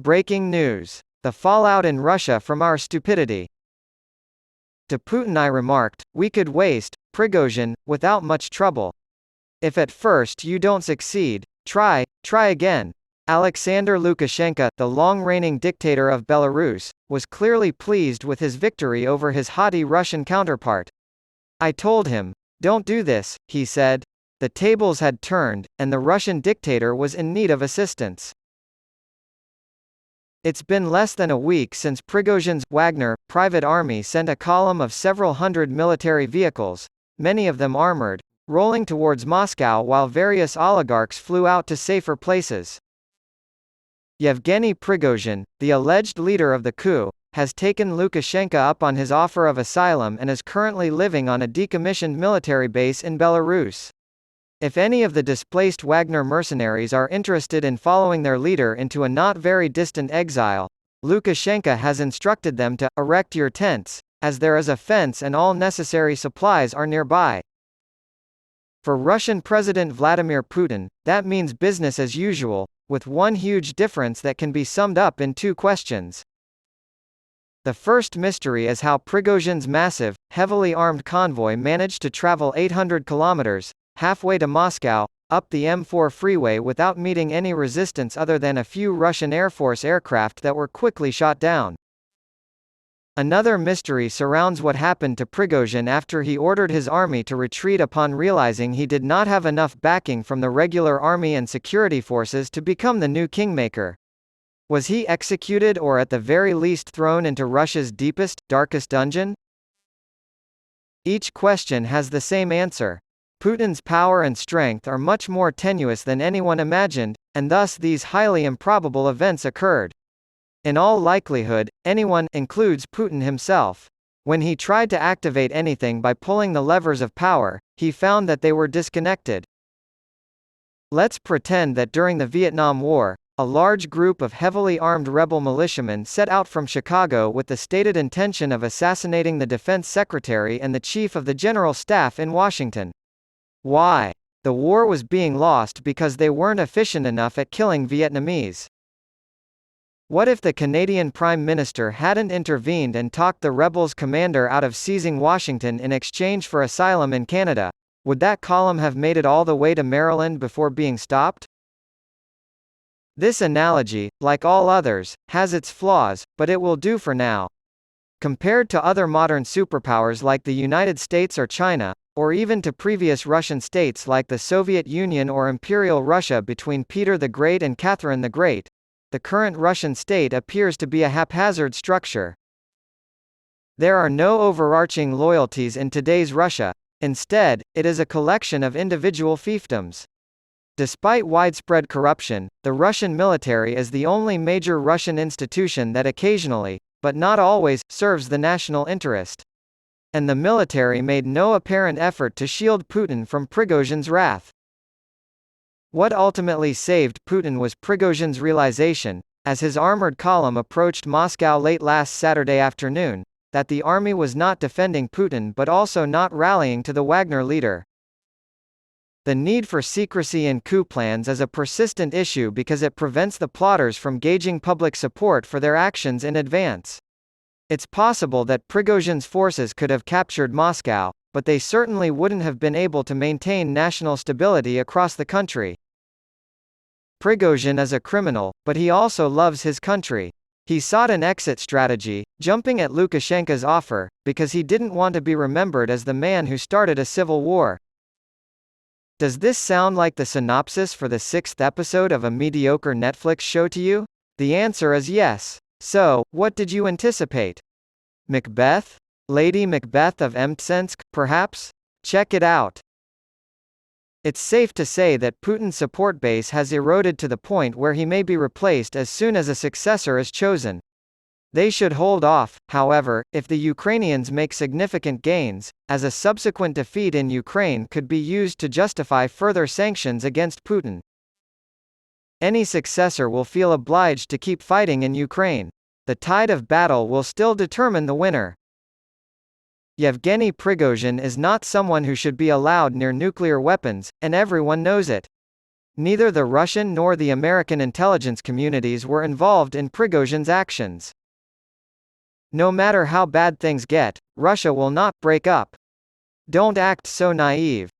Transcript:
Breaking news. The fallout in Russia from our stupidity. To Putin I remarked, we could waste, Prigozhin, without much trouble. If at first you don't succeed, try again. Alexander Lukashenko, the long-reigning dictator of Belarus, was clearly pleased with his victory over his haughty Russian counterpart. I told him, don't do this, he said. The tables had turned, and the Russian dictator was in need of assistance. It's been less than a week since Prigozhin's Wagner private army sent a column of several hundred military vehicles, many of them armored, rolling towards Moscow while various oligarchs flew out to safer places. Yevgeny Prigozhin, the alleged leader of the coup, has taken Lukashenko up on his offer of asylum and is currently living on a decommissioned military base in Belarus. If any of the displaced Wagner mercenaries are interested in following their leader into a not very distant exile, Lukashenko has instructed them to erect your tents, as there is a fence and all necessary supplies are nearby. For Russian President Vladimir Putin, that means business as usual, with one huge difference that can be summed up in two questions. The first mystery is how Prigozhin's massive, heavily armed convoy managed to travel 800 kilometers, halfway to Moscow, up the M4 freeway without meeting any resistance other than a few Russian Air Force aircraft that were quickly shot down. Another mystery surrounds what happened to Prigozhin after he ordered his army to retreat upon realizing he did not have enough backing from the regular army and security forces to become the new kingmaker. Was he executed or at the very least thrown into Russia's deepest, darkest dungeon? Each question has the same answer. Putin's power and strength are much more tenuous than anyone imagined, and thus these highly improbable events occurred. In all likelihood, anyone includes Putin himself. When he tried to activate anything by pulling the levers of power, he found that they were disconnected. Let's pretend that during the Vietnam War, a large group of heavily armed rebel militiamen set out from Chicago with the stated intention of assassinating the defense secretary and the chief of the general staff in Washington. Why? The war was being lost because they weren't efficient enough at killing Vietnamese. What if the Canadian Prime Minister hadn't intervened and talked the rebels' commander out of seizing Washington in exchange for asylum in Canada? Would that column have made it all the way to Maryland before being stopped? This analogy, like all others, has its flaws, but it will do for now. Compared to other modern superpowers like the United States or China, or even to previous Russian states like the Soviet Union or Imperial Russia between Peter the Great and Catherine the Great, the current Russian state appears to be a haphazard structure. There are no overarching loyalties in today's Russia. Instead, it is a collection of individual fiefdoms. Despite widespread corruption, the Russian military is the only major Russian institution that occasionally, but not always, serves the national interest. And the military made no apparent effort to shield Putin from Prigozhin's wrath. What ultimately saved Putin was Prigozhin's realization, as his armored column approached Moscow late last Saturday afternoon, that the army was not defending Putin but also not rallying to the Wagner leader. The need for secrecy in coup plans is a persistent issue because it prevents the plotters from gauging public support for their actions in advance. It's possible that Prigozhin's forces could have captured Moscow, but they certainly wouldn't have been able to maintain national stability across the country. Prigozhin is a criminal, but he also loves his country. He sought an exit strategy, jumping at Lukashenko's offer, because he didn't want to be remembered as the man who started a civil war. Does this sound like the synopsis for the 6th episode of a mediocre Netflix show to you? The answer is yes. So, what did you anticipate? Macbeth? Lady Macbeth of Mtsensk, perhaps? Check it out. It's safe to say that Putin's support base has eroded to the point where he may be replaced as soon as a successor is chosen. They should hold off, however, if the Ukrainians make significant gains, as a subsequent defeat in Ukraine could be used to justify further sanctions against Putin. Any successor will feel obliged to keep fighting in Ukraine. The tide of battle will still determine the winner. Yevgeny Prigozhin is not someone who should be allowed near nuclear weapons, and everyone knows it. Neither the Russian nor the American intelligence communities were involved in Prigozhin's actions. No matter how bad things get, Russia will not break up. Don't act so naive.